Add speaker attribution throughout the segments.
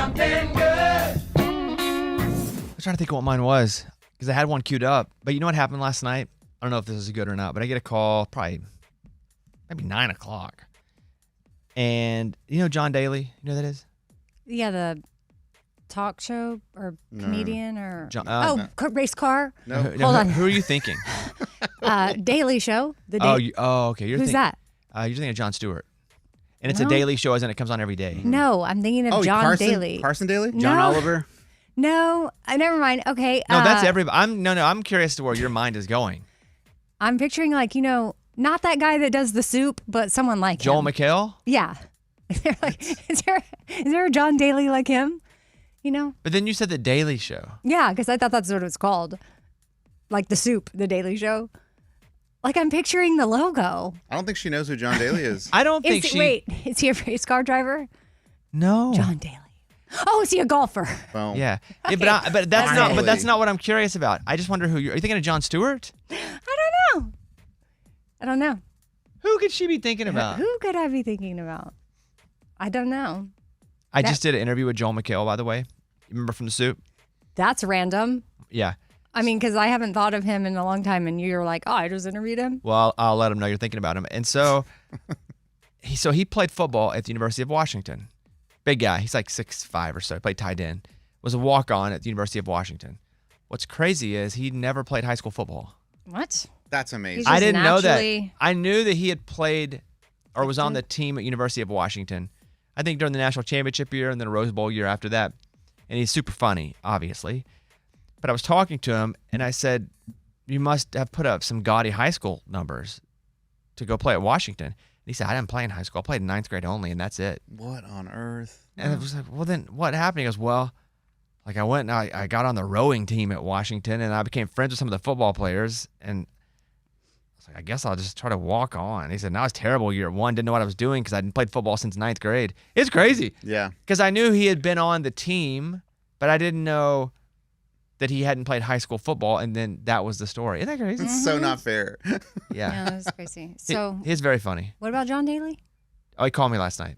Speaker 1: something good.
Speaker 2: I was trying to think of what mine was because I had one queued up. But you know what happened last night? I don't know if this is good or not, but I get a call probably maybe 9 o'clock. And you know John Daly? You know who that is?
Speaker 3: Yeah, the talk show or comedian or
Speaker 2: no.
Speaker 3: Race car.
Speaker 2: No.
Speaker 3: Hold on.
Speaker 2: Who are you thinking?
Speaker 3: Daily Show.
Speaker 2: Okay.
Speaker 3: Who's that?
Speaker 2: You're thinking of Jon Stewart. And it's a daily show, as in it comes on every day.
Speaker 3: No, I'm thinking of John Daly.
Speaker 4: Carson Daly?
Speaker 3: No.
Speaker 4: John Oliver?
Speaker 3: No, never mind. Okay.
Speaker 2: No, that's everybody. I'm curious to where your mind is going.
Speaker 3: I'm picturing not that guy that does the soup, but someone like
Speaker 2: Joel
Speaker 3: him.
Speaker 2: McHale?
Speaker 3: Yeah. Is there a John Daly like him?
Speaker 2: But then you said the Daily Show.
Speaker 3: Yeah, because I thought that's what it was called. Like the soup, the Daily Show. Like I'm picturing the logo.
Speaker 4: I don't think she knows who John Daly is.
Speaker 2: I don't think
Speaker 3: Wait, is he a race car driver?
Speaker 2: No.
Speaker 3: John Daly. Oh, is he a golfer?
Speaker 4: Boom.
Speaker 2: Yeah.
Speaker 3: Okay.
Speaker 2: But that's not what I'm curious about. I just wonder are you thinking of Jon Stewart?
Speaker 3: I don't know.
Speaker 2: Who could she be thinking about?
Speaker 3: Who could I be thinking about? I don't know.
Speaker 2: I just did an interview with Joel McHale, by the way. You remember from the soup?
Speaker 3: That's random.
Speaker 2: Yeah.
Speaker 3: I mean, because I haven't thought of him in a long time, and you're like, oh, I just interviewed him.
Speaker 2: Well, I'll let him know you're thinking about him. And so, he played football at the University of Washington. Big guy. He's like 6'5" or so. Played tight end. Was a walk-on at the University of Washington. What's crazy is he never played high school football.
Speaker 3: What?
Speaker 4: That's amazing.
Speaker 3: He's
Speaker 2: I
Speaker 3: just
Speaker 2: didn't know that.
Speaker 3: naturally-
Speaker 2: I knew that he had played or was on the team at University of Washington. I think during the national championship year and then a Rose Bowl year after that. And he's super funny, obviously. But I was talking to him, and I said, you must have put up some gaudy high school numbers to go play at Washington. And he said, I didn't play in high school. I played in ninth grade only, and that's it.
Speaker 4: What on earth?
Speaker 2: And I was like, well, then what happened? He goes, well, I went and I got on the rowing team at Washington, and I became friends with some of the football players. And I was like, I guess I'll just try to walk on. He said, no, I was terrible year one. Didn't know what I was doing because I hadn't played football since ninth grade. It's crazy.
Speaker 4: Yeah.
Speaker 2: Because I knew he had been on the team, but I didn't know that he hadn't played high school football, and then that was the story. Isn't that crazy?
Speaker 4: It's so not fair.
Speaker 2: Yeah.
Speaker 3: Yeah, that's crazy. So,
Speaker 2: He's very funny.
Speaker 3: what about John Daly?
Speaker 2: Oh, he called me last night,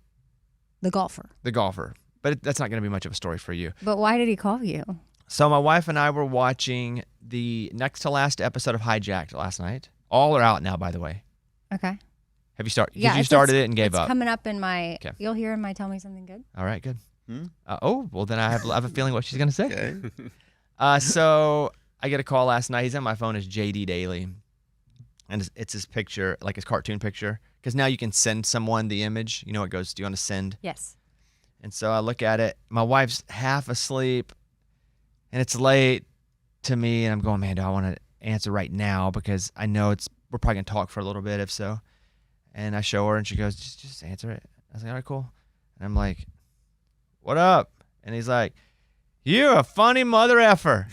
Speaker 3: The golfer.
Speaker 2: the golfer. But that's not going to be much of a story for you.
Speaker 3: But why did he call you?
Speaker 2: So my wife and I were watching the next to last episode of Hijacked last night. All are out now, by the way.
Speaker 3: Okay.
Speaker 2: Have you started?
Speaker 3: Yeah,
Speaker 2: you started it and gave
Speaker 3: it's
Speaker 2: up.
Speaker 3: coming up in my.
Speaker 2: Okay.
Speaker 3: You'll hear in my Tell Me Something Good.
Speaker 2: All right, good.
Speaker 4: Hmm?
Speaker 2: Well, then I have a feeling what she's going to say.
Speaker 4: Okay.
Speaker 2: So I get a call last night. He's on my phone as JD Daly. And it's his picture, like his cartoon picture. Because now you can send someone the image. You know, it goes, do you want to send?
Speaker 3: Yes.
Speaker 2: And so I look at it. My wife's half asleep. And it's late to me. And I'm going, man, do I want to answer right now? Because I know we're probably going to talk for a little bit if so. And I show her and she goes, just answer it. I was like, all right, cool. And I'm like, what up? And he's like, you're a funny mother effer.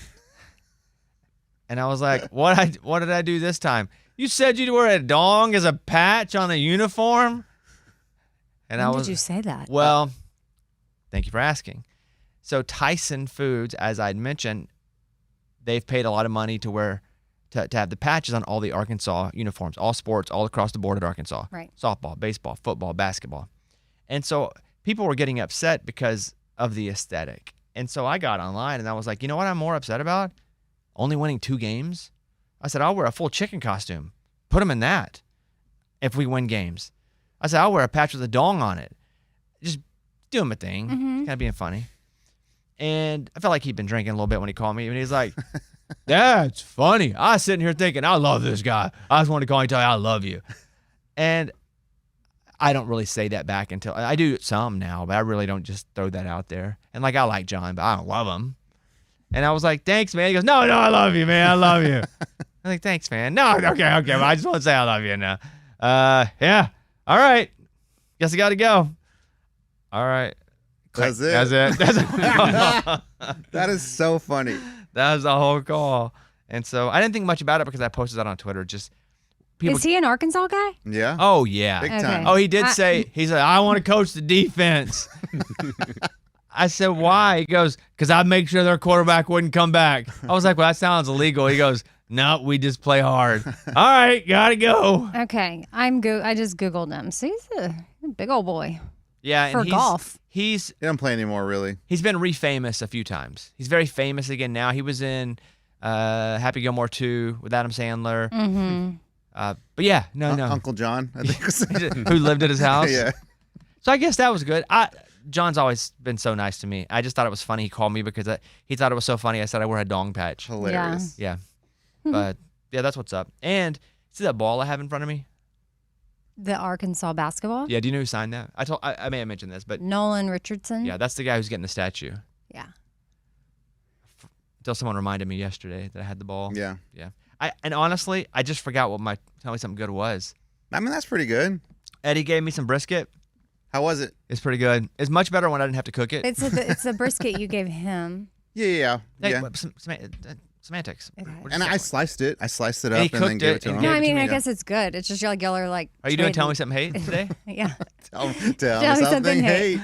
Speaker 2: And I was like, what did I do this time? You said you'd wear a dong as a patch on a uniform? And
Speaker 3: When did you say that?
Speaker 2: Well, thank you for asking. So Tyson Foods, as I'd mentioned, they've paid a lot of money to have the patches on all the Arkansas uniforms, all sports, all across the board at Arkansas.
Speaker 3: Right.
Speaker 2: Softball, baseball, football, basketball. And so people were getting upset because of the aesthetic. And so I got online and I was like, you know what I'm more upset about? Only winning 2 games? I said, I'll wear a full chicken costume. Put them in that if we win games. I said, I'll wear a patch with a dong on it. Just doing my thing. Kind of being funny. And I felt like he'd been drinking a little bit when he called me. And he's like, that's funny. I was sitting here thinking, I love this guy. I just wanted to call you and tell you I love you. And I don't really say that back until I do some now, but I really don't just throw that out there. And I like John, but I don't love him. And I was like, thanks, man. He goes, no, I love you, man. I love you. I'm like, thanks, man. No, okay. But I just want to say I love you now. Yeah. All right. Guess I got to go. All right.
Speaker 4: That's it.
Speaker 2: That's it.
Speaker 4: That is so funny.
Speaker 2: That was the whole call. And so I didn't think much about it because I posted that on Twitter. Just people.
Speaker 3: Is he an Arkansas guy?
Speaker 4: Yeah.
Speaker 2: Oh, yeah.
Speaker 4: Big
Speaker 3: Okay.
Speaker 4: time.
Speaker 2: Oh, he did say, he said, I want to coach the defense. I said, why? He goes, because I'd make sure their quarterback wouldn't come back. I was like, well, that sounds illegal. He goes, no, we just play hard. All right, got to go.
Speaker 3: Okay. I just Googled him. So he's a big old boy.
Speaker 2: Yeah,
Speaker 3: for
Speaker 2: and
Speaker 3: golf.
Speaker 4: He doesn't play anymore, really.
Speaker 2: He's been re-famous a few times. He's very famous again now. He was in Happy Gilmore 2 with Adam Sandler.
Speaker 3: Mm-hmm.
Speaker 2: But yeah, no.
Speaker 4: Uncle John, I think.
Speaker 2: Who lived at his house.
Speaker 4: Yeah.
Speaker 2: So I guess that was good. John's always been so nice to me. I just thought it was funny. He called me because he thought it was so funny. I said I wear a dong patch.
Speaker 4: Hilarious.
Speaker 2: Yeah. But yeah, that's what's up. And see that ball I have in front of me?
Speaker 3: The Arkansas basketball?
Speaker 2: Yeah, do you know who signed that? I may have mentioned this, but
Speaker 3: Nolan Richardson?
Speaker 2: yeah, that's the guy who's getting the statue.
Speaker 3: Yeah.
Speaker 2: Until someone reminded me yesterday that I had the ball.
Speaker 4: Yeah.
Speaker 2: Yeah. And honestly, I just forgot what my Tell Me Something Good was.
Speaker 4: I mean, that's pretty good.
Speaker 2: Eddie gave me some brisket.
Speaker 4: How was it?
Speaker 2: It's pretty good. It's much better when I didn't have to cook it.
Speaker 3: It's the brisket you gave him.
Speaker 4: Yeah.
Speaker 2: Hey, semantics.
Speaker 3: Okay.
Speaker 4: And I sliced it. I sliced it
Speaker 2: And he
Speaker 4: up and then
Speaker 2: cooked
Speaker 4: gave
Speaker 2: it
Speaker 4: it to
Speaker 2: and
Speaker 4: him.
Speaker 3: No, I
Speaker 2: gave it to
Speaker 3: mean,
Speaker 2: me,
Speaker 3: I
Speaker 2: yeah.
Speaker 3: guess it's good. It's just y'all are like.
Speaker 2: Are you doing Tell Me
Speaker 3: trading.
Speaker 2: Something Hate today?
Speaker 3: Yeah.
Speaker 4: Tell
Speaker 3: Tell
Speaker 4: me something. Hey.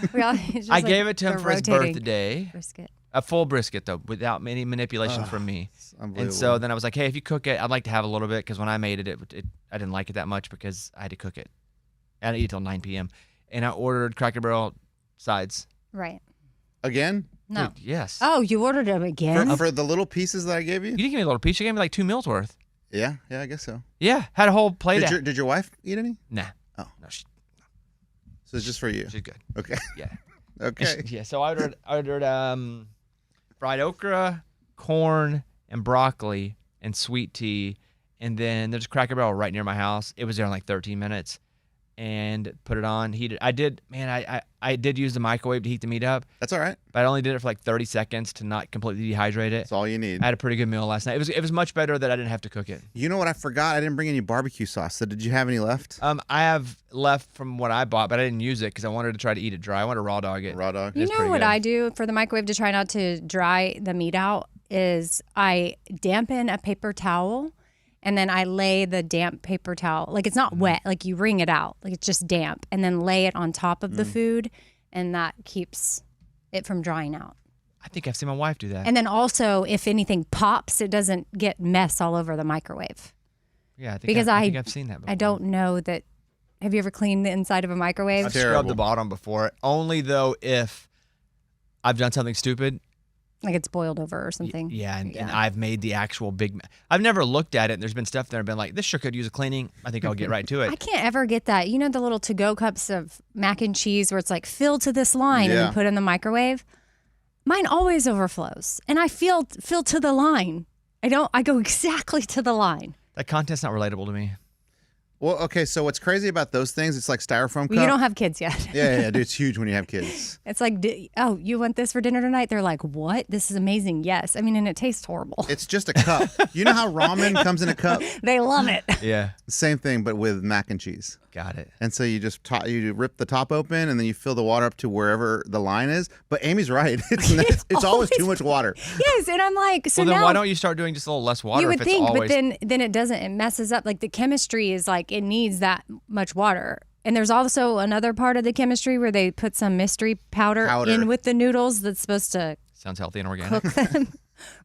Speaker 2: I gave it to him for his birthday.
Speaker 3: Brisket.
Speaker 2: A full brisket, though, without any manipulation from me. And so then I was like, hey, if you cook it, I'd like to have a little bit because when I made it, I didn't like it that much because I had to cook it. I didn't eat till 9 p.m. And I ordered Cracker Barrel sides.
Speaker 3: Right.
Speaker 4: Again?
Speaker 3: No.
Speaker 2: Dude, yes.
Speaker 3: Oh, you ordered them again?
Speaker 4: For the little pieces that I gave you?
Speaker 2: You didn't give me a little piece. You gave me like 2 meals worth.
Speaker 4: Yeah, I guess so.
Speaker 2: Yeah, had a whole plate.
Speaker 4: Did your wife eat any?
Speaker 2: Nah.
Speaker 4: Oh.
Speaker 2: No,
Speaker 4: So it's just for you.
Speaker 2: she's good.
Speaker 4: Okay.
Speaker 2: Yeah.
Speaker 4: Okay.
Speaker 2: Yeah, so I ordered fried okra, corn, and broccoli, and sweet tea. And then there's a Cracker Barrel right near my house. It was there in like 13 minutes. And put it on, heated. I did use the microwave to heat the meat up,
Speaker 4: That's all right.
Speaker 2: but I only did it for like 30 seconds to not completely dehydrate it.
Speaker 4: That's all you need.
Speaker 2: I had a pretty good meal last night. It was much better that I didn't have to cook it.
Speaker 4: You know what I forgot? I didn't bring any barbecue sauce. So did you have any left?
Speaker 2: I have left from what I bought, but I didn't use it because I wanted to try to eat it dry. I wanted to raw dog it.
Speaker 4: Raw dog?
Speaker 3: You
Speaker 2: It's
Speaker 3: know
Speaker 2: pretty
Speaker 3: what
Speaker 2: good.
Speaker 3: I do for the microwave to try not to dry the meat out is I dampen a paper towel and then I lay the damp paper towel. Like it's not wet, like you wring it out. Like it's just damp and then lay it on top of the food and that keeps it from drying out.
Speaker 2: I think I've seen my wife do that.
Speaker 3: And then also if anything pops, it doesn't get mess all over the microwave.
Speaker 2: Yeah, I think
Speaker 3: Because
Speaker 2: I think I've seen that before.
Speaker 3: I don't know that. Have you ever cleaned the inside of a microwave?
Speaker 2: I've scrubbed the bottom before. Only though if I've done something stupid.
Speaker 3: Like it's boiled over or something.
Speaker 2: Yeah, and I've made the actual big. I've never looked at it. And there's been stuff there and been like, this sure could use a cleaning. I think I'll get right to
Speaker 3: I
Speaker 2: it.
Speaker 3: can't ever get that. You know the little to-go cups of mac and cheese where it's like fill to this line and
Speaker 4: Yeah.
Speaker 3: then put in the microwave? Mine always overflows. And I fill to the line. I go exactly to the line.
Speaker 2: That content's not relatable to me.
Speaker 4: Well, okay, so what's crazy about those things, it's like styrofoam cup.
Speaker 3: Well, you don't have kids yet.
Speaker 4: Yeah, dude, it's huge when you have kids.
Speaker 3: It's like, oh, you want this for dinner tonight? They're like, what? This is amazing. Yes. I mean, and it tastes horrible.
Speaker 4: It's just a cup. You know how ramen comes in a cup?
Speaker 3: They love it.
Speaker 2: Yeah,
Speaker 4: Same thing, but with mac and cheese.
Speaker 2: got it.
Speaker 4: And so you just you rip the top open, and then you fill the water up to wherever the line is. But Amy's right; it's always too much water.
Speaker 3: Yes, and I'm like, so
Speaker 2: Well, then
Speaker 3: now
Speaker 2: why don't you start doing just a little less water?
Speaker 3: you would
Speaker 2: if it's
Speaker 3: think,
Speaker 2: always...
Speaker 3: but then it doesn't. It messes up. Like the chemistry is like it needs that much water. And there's also another part of the chemistry where they put some mystery powder in with the noodles that's supposed to
Speaker 2: Sounds healthy and organic.
Speaker 3: cook them.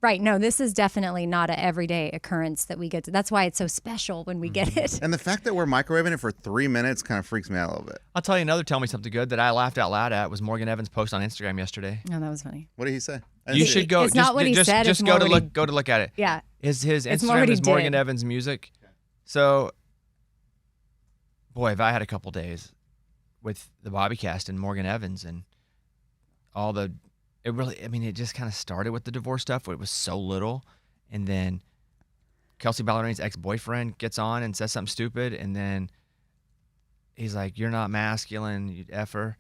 Speaker 3: Right. No, this is definitely not an everyday occurrence that we get to. That's why it's so special when we get it.
Speaker 4: And the fact that we're microwaving it for 3 minutes kind of freaks me out a little bit.
Speaker 2: I'll tell you another Tell Me Something Good that I laughed out loud at was Morgan Evans' post on Instagram yesterday.
Speaker 3: No, that was funny.
Speaker 4: What did he say? I didn't
Speaker 2: You
Speaker 4: see
Speaker 2: should
Speaker 4: it.
Speaker 2: go.
Speaker 3: It's not what he said,
Speaker 2: Just
Speaker 3: it's
Speaker 2: go
Speaker 3: more
Speaker 2: to
Speaker 3: what he-
Speaker 2: look at it.
Speaker 3: Yeah.
Speaker 2: His
Speaker 3: more
Speaker 2: Instagram
Speaker 3: what he
Speaker 2: is Morgan
Speaker 3: did.
Speaker 2: Evans Music. So, boy, have I had a couple days with the BobbyCast and Morgan Evans and all the. It really, I mean, it just kind of started with the divorce stuff where it was so little, and then Kelsey Ballerini's ex-boyfriend gets on and says something stupid, and then he's like, "You're not masculine, you effer,"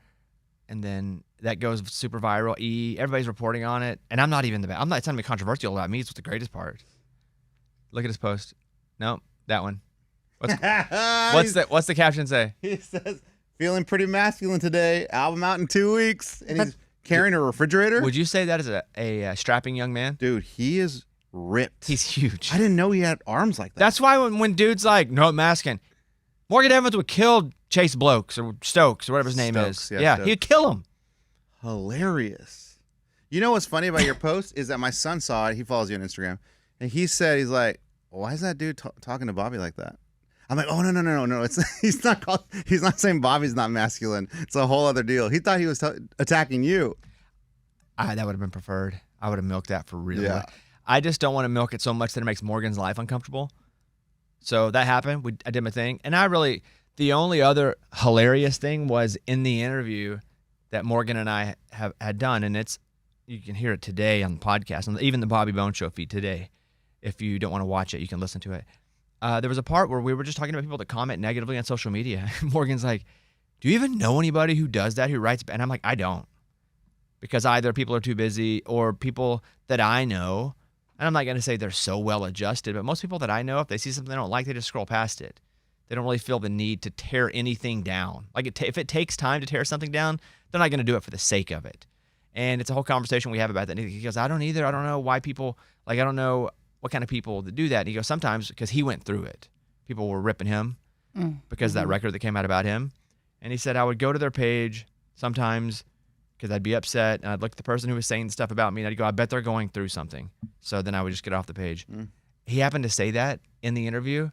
Speaker 2: and then that goes super viral. Everybody's reporting on it, and I'm not even the. I'm not. It's not even controversial about me. It's the greatest part. Look at his post. No, that one. What's the caption say?
Speaker 4: He says, "Feeling pretty masculine today. Album out in 2 weeks," and he's carrying a refrigerator.
Speaker 2: Would you say that is a strapping young man?
Speaker 4: Dude, he is ripped.
Speaker 2: He's huge.
Speaker 4: I didn't know he had arms like that.
Speaker 2: That's why when dudes like, no, masking, Morgan Evans would kill Chase Blokes or Stokes or whatever his name
Speaker 4: Stokes,
Speaker 2: is.
Speaker 4: yeah,
Speaker 2: Yeah, he'd kill him.
Speaker 4: Hilarious. You know what's funny about your post is that my son saw it. He follows you on Instagram. And he said, he's like, why is that dude talking to Bobby like that? I'm like, oh no. It's he's not saying Bobby's not masculine. It's a whole other deal. He thought he was attacking you.
Speaker 2: That would have been preferred. I would have milked that for real.
Speaker 4: Yeah.
Speaker 2: I just don't want to milk it so much that it makes Morgan's life uncomfortable. So that happened. I did my thing. And the only other hilarious thing was in the interview that Morgan and I had done, and you can hear it today on the podcast, and even the Bobby Bone Show feed today. If you don't want to watch it, you can listen to it. There was a part where we were just talking about people that comment negatively on social media. Morgan's like, do you even know anybody who does that, who writes? And I'm like, I don't. Because either people are too busy or people that I know, and I'm not going to say they're so well adjusted, but most people that I know, if they see something they don't like, they just scroll past it. They don't really feel the need to tear anything down. Like if it takes time to tear something down, they're not going to do it for the sake of it. And it's a whole conversation we have about that. And he goes, I don't either. I don't know why people, I don't know what kind of people that do that. And he goes, sometimes, because he went through it. People were ripping him because of that record that came out about him. And he said, I would go to their page sometimes because I'd be upset, and I'd look at the person who was saying stuff about me, and I'd go, I bet they're going through something. So then I would just get off the page. He happened to say that in the interview.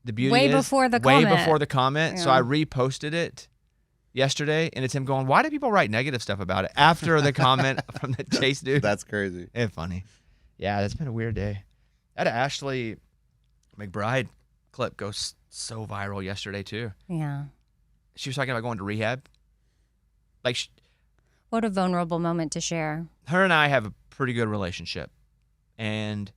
Speaker 2: The beauty
Speaker 3: Way
Speaker 2: is,
Speaker 3: before the
Speaker 2: way
Speaker 3: comment.
Speaker 2: before the comment.
Speaker 3: Yeah.
Speaker 2: So I reposted it yesterday, and it's him going, why do people write negative stuff about it after the comment from the Chase dude?
Speaker 4: That's crazy.
Speaker 2: It's funny. Yeah, that's been a weird day. That Ashley McBryde clip goes so viral yesterday, too.
Speaker 3: Yeah.
Speaker 2: She was talking about going to rehab.
Speaker 3: What a vulnerable moment to share.
Speaker 2: Her and I have a pretty good relationship, and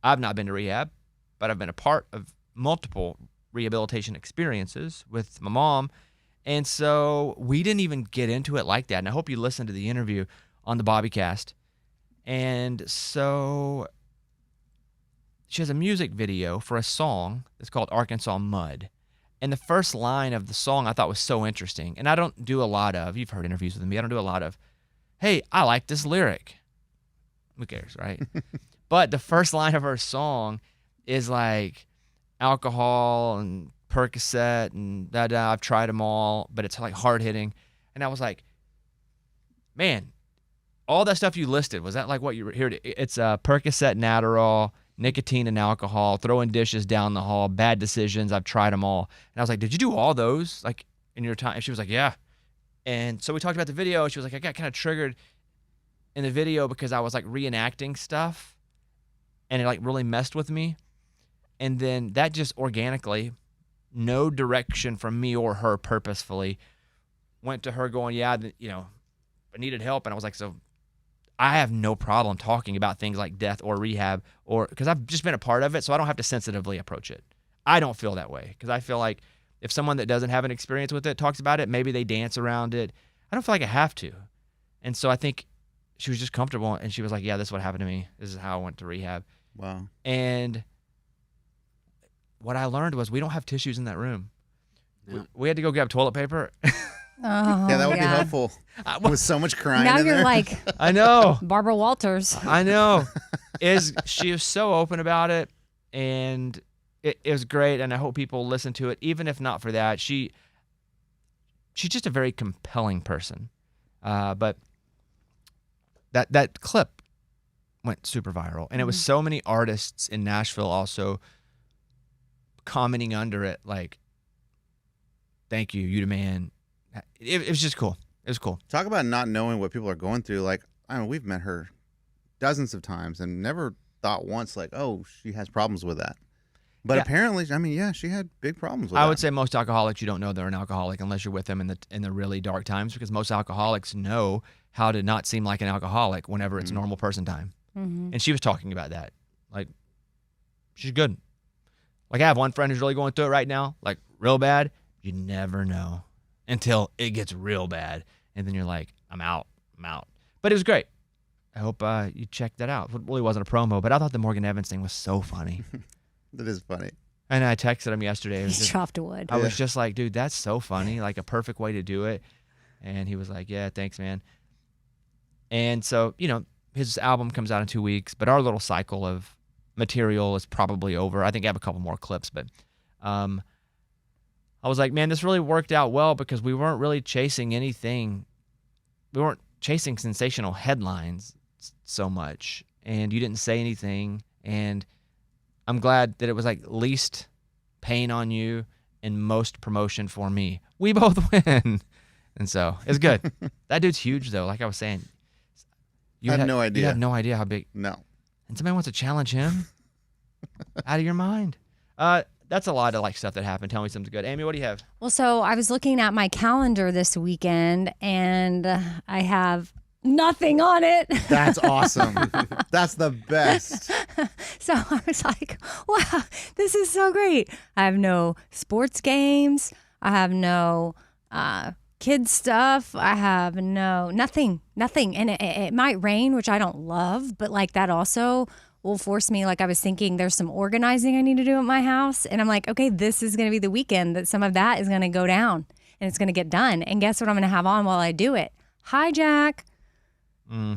Speaker 2: I've not been to rehab, but I've been a part of multiple rehabilitation experiences with my mom, and so we didn't even get into it like that. And I hope you listened to the interview on the BobbyCast. And so she has a music video for a song that's called Arkansas Mud. And the first line of the song I thought was so interesting. And I don't do a lot of, you've heard interviews with me, I don't do a lot of, hey, I like this lyric. Who cares, right? But the first line of her song is like alcohol and Percocet and da-da, I've tried them all, but it's like hard hitting. And I was like, man, all that stuff you listed, was that like what you were here to? It's Percocet and Adderall, nicotine and alcohol, throwing dishes down the hall, bad decisions, I've tried them all. And I was like, did you do all those like in your time? And she was like, yeah. And so we talked about the video, and she was like, I got kind of triggered in the video because I was like reenacting stuff, and it like really messed with me. And then that just organically, no direction from me or her purposefully, went to her going, yeah, I needed help. And I was like, so I have no problem talking about things like death or rehab, or because I've just been a part of it, so I don't have to sensitively approach it. I don't feel that way because I feel like if someone that doesn't have an experience with it talks about it, maybe they dance around it. I don't feel like I have to. And so I think she was just comfortable, and she was like, yeah, this is what happened to me. This is how I went to rehab.
Speaker 4: Wow.
Speaker 2: And what I learned was we don't have tissues in that room.
Speaker 4: Yeah.
Speaker 2: We had to go grab toilet paper.
Speaker 3: Oh,
Speaker 4: Yeah, that would be
Speaker 3: God.
Speaker 4: helpful. With so much crying
Speaker 3: Now
Speaker 4: in
Speaker 3: you're
Speaker 4: there.
Speaker 3: like
Speaker 2: I know.
Speaker 3: Barbara Walters.
Speaker 2: I know. She was so open about it, and it was great, and I hope people listen to it, even if not for that. She's just a very compelling person. But that clip went super viral, and it was so many artists in Nashville also commenting under it, like, thank you, you the man. It was just cool. It was cool.
Speaker 4: Talk about not knowing what people are going through. Like, I mean, we've met her dozens of times and never thought once, like, oh, she has problems with that. But
Speaker 2: Yeah.
Speaker 4: apparently, I mean, yeah, she had big problems with that.
Speaker 2: I would say most alcoholics, you don't know they're an alcoholic unless you're with them in the really dark times, because most alcoholics know how to not seem like an alcoholic whenever it's normal person time.
Speaker 3: Mm-hmm.
Speaker 2: And she was talking about that. Like, she's good. Like, I have one friend who's really going through it right now, like real bad. You never know until it gets real bad. And then you're like, I'm out. But it was great. I hope you checked that out. It really wasn't a promo, but I thought the Morgan Evans thing was so funny.
Speaker 4: That is funny.
Speaker 2: And I texted him yesterday. It was
Speaker 3: He's
Speaker 2: just,
Speaker 3: chopped wood.
Speaker 2: I was just like, dude, that's so funny. Like, a perfect way to do it. And he was like, yeah, thanks, man. And so, his album comes out in 2 weeks, but our little cycle of material is probably over. I think I have a couple more clips, but I was like, man, this really worked out well because we weren't really chasing anything. We weren't chasing sensational headlines so much, and you didn't say anything. And I'm glad that it was like least pain on you, and most promotion for me. We both win. And so it's good. That dude's huge, though. Like I was saying.
Speaker 4: I had no idea.
Speaker 2: You have no idea how big.
Speaker 4: No.
Speaker 2: And somebody wants to challenge him? Out of your mind. That's a lot of like stuff that happened. Tell me something good. Amy, what do you have?
Speaker 3: Well, so I was looking at my calendar this weekend, and I have nothing on it.
Speaker 4: That's awesome. That's the best.
Speaker 3: So I was like, wow, this is so great. I have no sports games. I have no kids stuff. I have nothing. And it might rain, which I don't love, but like that also will force me. Like I was thinking there's some organizing I need to do at my house. And I'm like, okay, this is going to be the weekend that some of that is going to go down and it's going to get done. And guess what I'm going to have on while I do it? Hi, Jack.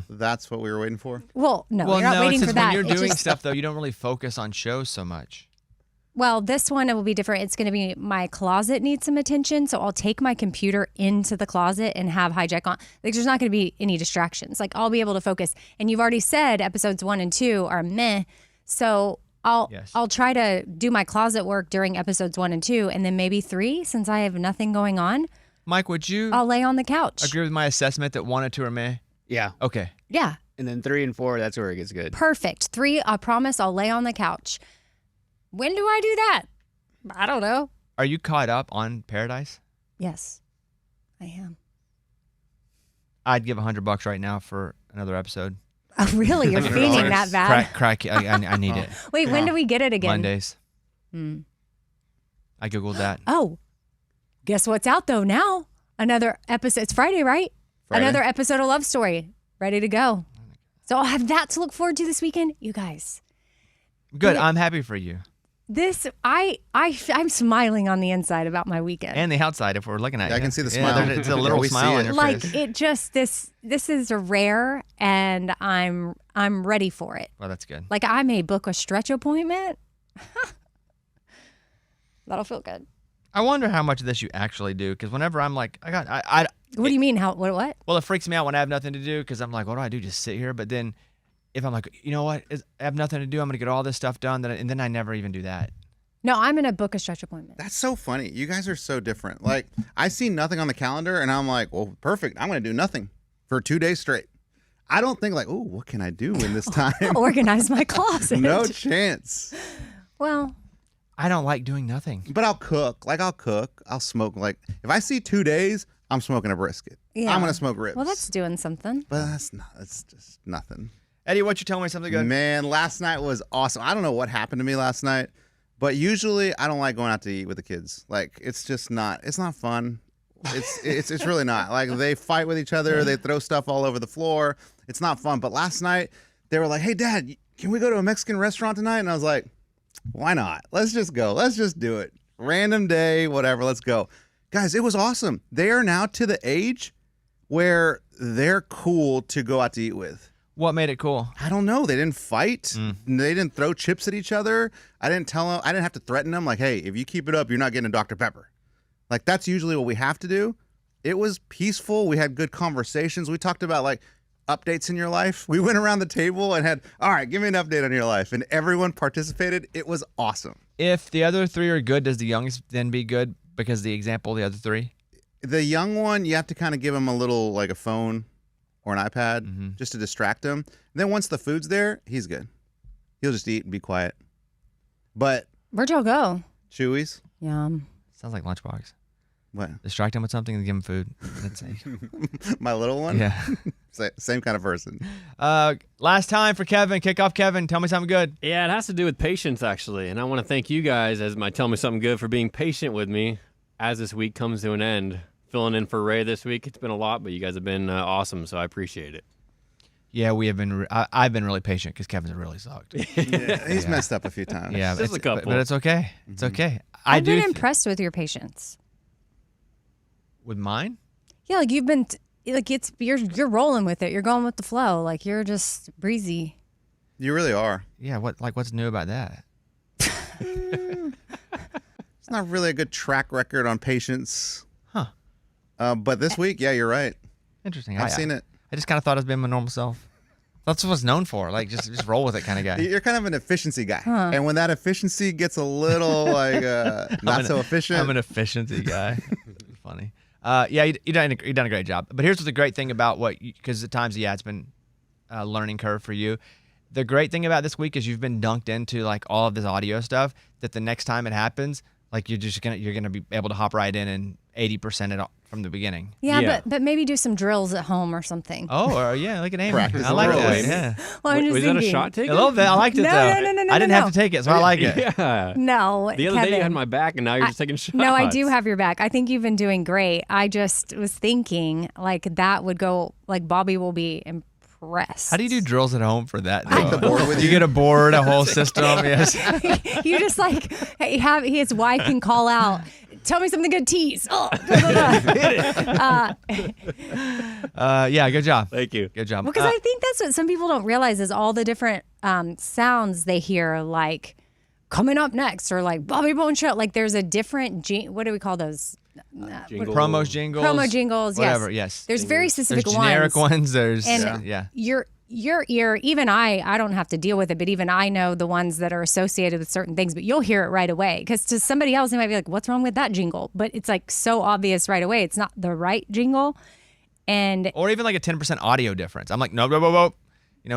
Speaker 4: That's what we were waiting for?
Speaker 3: Well, no, you're not waiting
Speaker 2: it's
Speaker 3: for
Speaker 2: just
Speaker 3: that.
Speaker 2: when you're
Speaker 3: It's
Speaker 2: doing
Speaker 3: just-
Speaker 2: stuff, though, you don't really focus on shows so much.
Speaker 3: Well, this one, it will be different. It's going to be my closet needs some attention. So I'll take my computer into the closet and have hijack on. Like there's not going to be any distractions. Like I'll be able to focus. And you've already said episodes 1 and 2 are meh. So I'll try to do my closet work during episodes 1 and 2. And then maybe 3, since I have nothing going on,
Speaker 2: Mike, would you
Speaker 3: I'll lay on the couch.
Speaker 2: agree with my assessment that 1 and 2 are meh?
Speaker 1: Yeah.
Speaker 2: Okay.
Speaker 3: Yeah.
Speaker 1: And then 3 and 4, that's where it gets good.
Speaker 3: Perfect. 3, I promise I'll lay on the couch. When do I do that? I don't know.
Speaker 2: Are you caught up on Paradise?
Speaker 3: Yes, I am.
Speaker 2: I'd give $100 right now for another episode.
Speaker 3: Oh, really? You're
Speaker 4: $100?
Speaker 3: feeling that bad?
Speaker 2: Crack. I need it.
Speaker 3: Wait, when do we get it again?
Speaker 2: Mondays.
Speaker 3: Hmm.
Speaker 2: I Googled that.
Speaker 3: Oh, guess what's out though now? Another episode. It's Friday, right?
Speaker 4: Friday.
Speaker 3: Another episode of Love Story ready to go. So I'll have that to look forward to this weekend. You guys,
Speaker 2: Good.
Speaker 3: Yeah.
Speaker 2: I'm happy for you.
Speaker 3: I'm smiling on the inside about my weekend.
Speaker 2: And the outside, if we're looking at
Speaker 4: Yeah,
Speaker 2: you.
Speaker 4: I can see the
Speaker 2: Yeah,
Speaker 4: smile.
Speaker 2: it's a
Speaker 4: Yeah,
Speaker 2: little
Speaker 4: we see
Speaker 2: smile on
Speaker 4: it.
Speaker 2: your
Speaker 3: like
Speaker 2: face.
Speaker 3: it just this is rare, and I'm ready for it.
Speaker 2: Well, that's good.
Speaker 3: Like I may book a stretch appointment. That'll feel good.
Speaker 2: I wonder how much of this you actually do, because whenever I'm like,
Speaker 3: What do you mean? How? What?
Speaker 2: well, it freaks me out when I have nothing to do, because I'm like, what do I do? Just sit here? But then if I'm like, you know what? I have nothing to do. I'm going to get all this stuff done. And then I never even do that.
Speaker 3: No, I'm gonna book a stretch appointment.
Speaker 4: That's so funny. You guys are so different. Like, I see nothing on the calendar, and I'm like, well, perfect. I'm going to do nothing for 2 days straight. I don't think like, oh, what can I do in this time?
Speaker 3: Organize my closet.
Speaker 4: No chance.
Speaker 3: Well,
Speaker 2: I don't like doing nothing.
Speaker 4: But I'll cook. Like, I'll cook. I'll smoke. Like, if I see 2 days, I'm smoking a brisket.
Speaker 3: yeah.
Speaker 4: I'm going to smoke ribs.
Speaker 3: Well, that's doing something.
Speaker 4: But that's just nothing.
Speaker 2: Eddie, why don't you tell me something good?
Speaker 4: Man, last night was awesome. I don't know what happened to me last night, but usually I don't like going out to eat with the kids. Like, it's just not. It's not fun. It's really not. Like, they fight with each other. They throw stuff all over the floor. It's not fun. But last night they were like, "Hey, Dad, can we go to a Mexican restaurant tonight?" And I was like, "Why not? Let's just go. Let's just do it. Random day, whatever. Let's go." Guys, it was awesome. They are now to the age where they're cool to go out to eat with.
Speaker 2: What made it cool?
Speaker 4: I don't know. They didn't fight. They didn't throw chips at each other. I didn't tell them. I didn't have to threaten them. Like, hey, if you keep it up, you're not getting a Dr. Pepper. Like, that's usually what we have to do. It was peaceful. We had good conversations. We talked about like updates in your life. We went around the table and had, all right, give me an update on your life. And everyone participated. It was awesome.
Speaker 2: If the other 3 are good, does the youngest then be good because the example of the other 3?
Speaker 4: The young one, you have to kind of give him a little, like a phone or an iPad just to distract him. And then once the food's there, he's good. He'll just eat and be quiet. But
Speaker 3: Where'd y'all go?
Speaker 4: Chewy's,
Speaker 3: Yum.
Speaker 2: Sounds like Lunchbox.
Speaker 4: what?
Speaker 2: Distract him with something and give him food. That's it.
Speaker 4: My little one?
Speaker 2: Yeah.
Speaker 4: Same kind of person.
Speaker 2: Last time for Kevin. Kick off, Kevin. Tell me something good.
Speaker 1: Yeah, it has to do with patience, actually. And I want to thank you guys as my Tell Me Something Good for being patient with me as this week comes to an end. Filling in for Ray this week. It's been a lot, but you guys have been awesome, so I appreciate it.
Speaker 2: Yeah, we have been. I've been really patient because Kevin's really sucked.
Speaker 4: Yeah, he's messed up a few times.
Speaker 2: Yeah,
Speaker 1: Just a couple.
Speaker 2: but it's okay. It's okay.
Speaker 3: I've been
Speaker 2: do
Speaker 3: impressed with your patience.
Speaker 2: with mine.
Speaker 3: Yeah, like you've been like you're rolling with it. You're going with the flow. Like you're just breezy.
Speaker 4: You really are.
Speaker 2: Yeah, what's new about that?
Speaker 4: It's not really a good track record on patience.
Speaker 2: Huh.
Speaker 4: But this week, yeah, you're right.
Speaker 2: Interesting.
Speaker 4: I've seen it.
Speaker 2: I just kind of thought I was being my normal self. That's what it's known for. Like just roll with it kind of guy.
Speaker 4: You're kind of an efficiency guy, and when that efficiency gets a little like not so efficient,
Speaker 2: I'm an efficiency guy. Funny. Yeah, you done a great job. But here's the great thing about because at times, it's been a learning curve for you. The great thing about this week is you've been dunked into like all of this audio stuff. That the next time it happens, like you're gonna be able to hop right in and 80% it from the beginning.
Speaker 3: Yeah, but maybe do some drills at home or something.
Speaker 2: Oh, yeah, look at Amy.
Speaker 4: Practice
Speaker 2: I like
Speaker 4: the
Speaker 2: that.
Speaker 4: drills.
Speaker 2: Yeah.
Speaker 3: Well, I'm just
Speaker 1: Was that a
Speaker 3: thinking.
Speaker 1: shot taken?
Speaker 2: A little bit. I liked it
Speaker 3: No,
Speaker 2: though.
Speaker 3: no,
Speaker 2: I didn't have to take it, so I like it.
Speaker 1: Yeah.
Speaker 3: No,
Speaker 1: The other day you
Speaker 3: Kevin.
Speaker 1: had my back, and now you're just taking shots.
Speaker 3: No, I do have your back. I think you've been doing great. I just was thinking like that would go, like Bobby will be impressed.
Speaker 2: How do you do drills at home for that?
Speaker 4: Take the board with
Speaker 2: you
Speaker 4: you.
Speaker 2: get a board, a whole system. Yes.
Speaker 3: You just like his wife can call out, tell me something good, tease. Oh,
Speaker 2: Yeah, good job.
Speaker 1: Thank you.
Speaker 2: Good job.
Speaker 3: because I think that's what some people don't realize is all the different sounds they hear, like coming up next or like Bobby Bone Show. Like there's a different, what do we call those?
Speaker 1: Jingle.
Speaker 2: Promos, jingles.
Speaker 3: Promo jingles,
Speaker 2: whatever,
Speaker 3: yes.
Speaker 2: yes.
Speaker 3: There's very specific
Speaker 2: There's
Speaker 3: ones.
Speaker 2: generic ones. There's,
Speaker 3: And
Speaker 2: yeah.
Speaker 3: your ear, even I don't have to deal with it, but even I know the ones that are associated with certain things, but you'll hear it right away. Because to somebody else, they might be like, what's wrong with that jingle? But it's like so obvious right away. It's not the right jingle. And
Speaker 2: Or even like a 10% audio difference. I'm like, no. You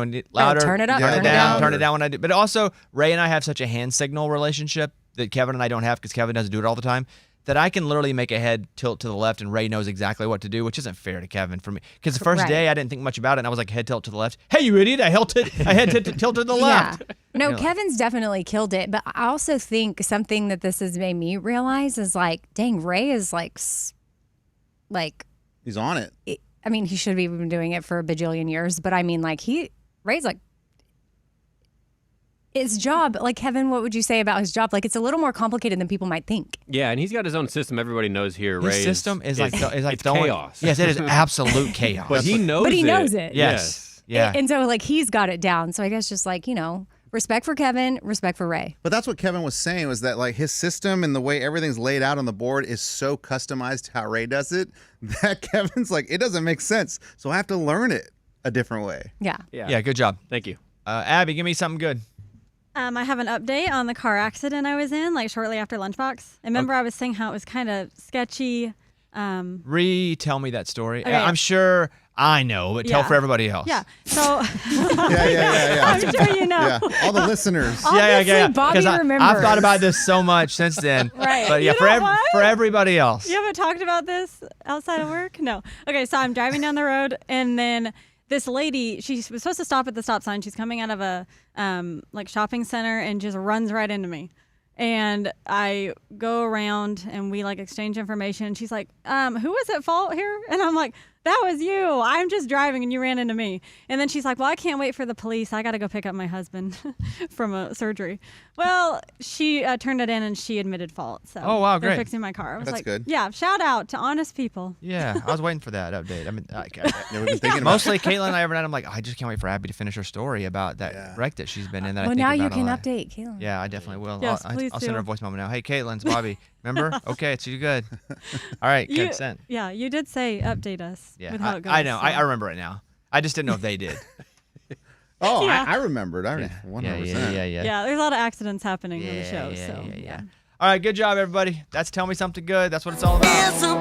Speaker 2: know, louder.
Speaker 3: turn it up,
Speaker 2: Turn
Speaker 3: turn
Speaker 2: it
Speaker 3: it
Speaker 2: down.
Speaker 4: down.
Speaker 2: Turn it down when I do. But also, Ray and I have such a hand signal relationship that Kevin and I don't have because Kevin doesn't do it all the time. That I can literally make a head tilt to the left and Ray knows exactly what to do, which isn't fair to Kevin for me. Because the first
Speaker 3: Right.
Speaker 2: day I didn't think much about it and I was like, head tilt to the left. Hey, you idiot. I head tilt to the left.
Speaker 3: yeah. No,
Speaker 2: You know,
Speaker 3: Kevin's definitely killed it. But I also think something that this has made me realize is like, dang, Ray is like
Speaker 4: he's on it.
Speaker 3: I mean, he should have been doing it for a bajillion years, but I mean, like Ray's like his job. Like Kevin, what would you say about his job? Like it's a little more complicated than people might think.
Speaker 1: Yeah, and he's got his own system. Everybody knows here.
Speaker 2: his
Speaker 1: Ray
Speaker 2: system is like
Speaker 1: it's
Speaker 2: throwing-
Speaker 1: chaos.
Speaker 2: Yes, it is absolute chaos.
Speaker 1: But he knows.
Speaker 3: But he knows it.
Speaker 2: Yes. Yeah.
Speaker 3: And so like he's got it down. So I guess just like, respect for Kevin, respect for Ray.
Speaker 4: But that's what Kevin was saying, was that like his system and the way everything's laid out on the board is so customized to how Ray does it that Kevin's like, it doesn't make sense. So I have to learn it a different way.
Speaker 3: Yeah.
Speaker 2: Yeah, good job.
Speaker 1: Thank you.
Speaker 2: Abby, give me something good.
Speaker 5: I have an update on the car accident I was in, like shortly after Lunchbox. And remember I was saying how it was kind of sketchy.
Speaker 2: Retell me that story.
Speaker 5: Okay.
Speaker 2: I'm sure I know, but tell
Speaker 5: Yeah.
Speaker 2: for everybody else.
Speaker 5: Yeah. So
Speaker 4: Yeah.
Speaker 5: I'm sure you know.
Speaker 4: Yeah. All the listeners.
Speaker 3: Obviously, Bobby
Speaker 2: 'Cause I've
Speaker 3: remembers.
Speaker 2: thought about this so much since then.
Speaker 5: Right.
Speaker 2: But yeah,
Speaker 5: You know what?
Speaker 2: for everybody else.
Speaker 5: You haven't talked about this outside of work? No. Okay, so I'm driving down the road and then this lady, she was supposed to stop at the stop sign. She's coming out of a like shopping center and just runs right into me. And I go around and we like exchange information. She's like, who was at fault here? And I'm like, that was you. I'm just driving and you ran into me. And then she's like, well, I can't wait for the police. I got to go pick up my husband from a surgery. Well, she turned it in and she admitted fault. So
Speaker 2: Oh, wow,
Speaker 5: they're
Speaker 2: great.
Speaker 5: fixing my car. I was
Speaker 4: That's
Speaker 5: like,
Speaker 4: good.
Speaker 5: yeah, shout out to honest people.
Speaker 2: Yeah, I was waiting for that update. I mean,
Speaker 4: Yeah, we've been thinking about
Speaker 2: mostly Caitlin and I every night. I'm like, I just can't wait for Abby to finish her story about that
Speaker 4: Yeah.
Speaker 2: wreck that she's been in. That I
Speaker 3: Well,
Speaker 2: think
Speaker 3: now
Speaker 2: about
Speaker 3: you
Speaker 2: a
Speaker 3: can
Speaker 2: lot.
Speaker 3: update Kayla.
Speaker 2: Yeah, I definitely will.
Speaker 5: Yes,
Speaker 2: I'll
Speaker 5: please
Speaker 2: send her a
Speaker 5: do.
Speaker 2: voice memo now. Hey, Caitlin, it's Bobby. Remember? Okay, it's you good. All right,
Speaker 5: You-
Speaker 2: consent.
Speaker 5: Yeah, you did say update us
Speaker 2: Yeah,
Speaker 5: with how it goes.
Speaker 2: I know.
Speaker 5: so.
Speaker 2: I remember it now. I just didn't know if they did.
Speaker 4: Oh,
Speaker 5: Yeah.
Speaker 4: I remembered. I
Speaker 2: Yeah,
Speaker 4: 100%.
Speaker 2: yeah.
Speaker 5: Yeah, there's a lot of accidents happening in the show.
Speaker 2: Yeah,
Speaker 5: so
Speaker 2: yeah. All right, good job, everybody. That's Tell Me Something Good. That's what it's all about.
Speaker 6: It's a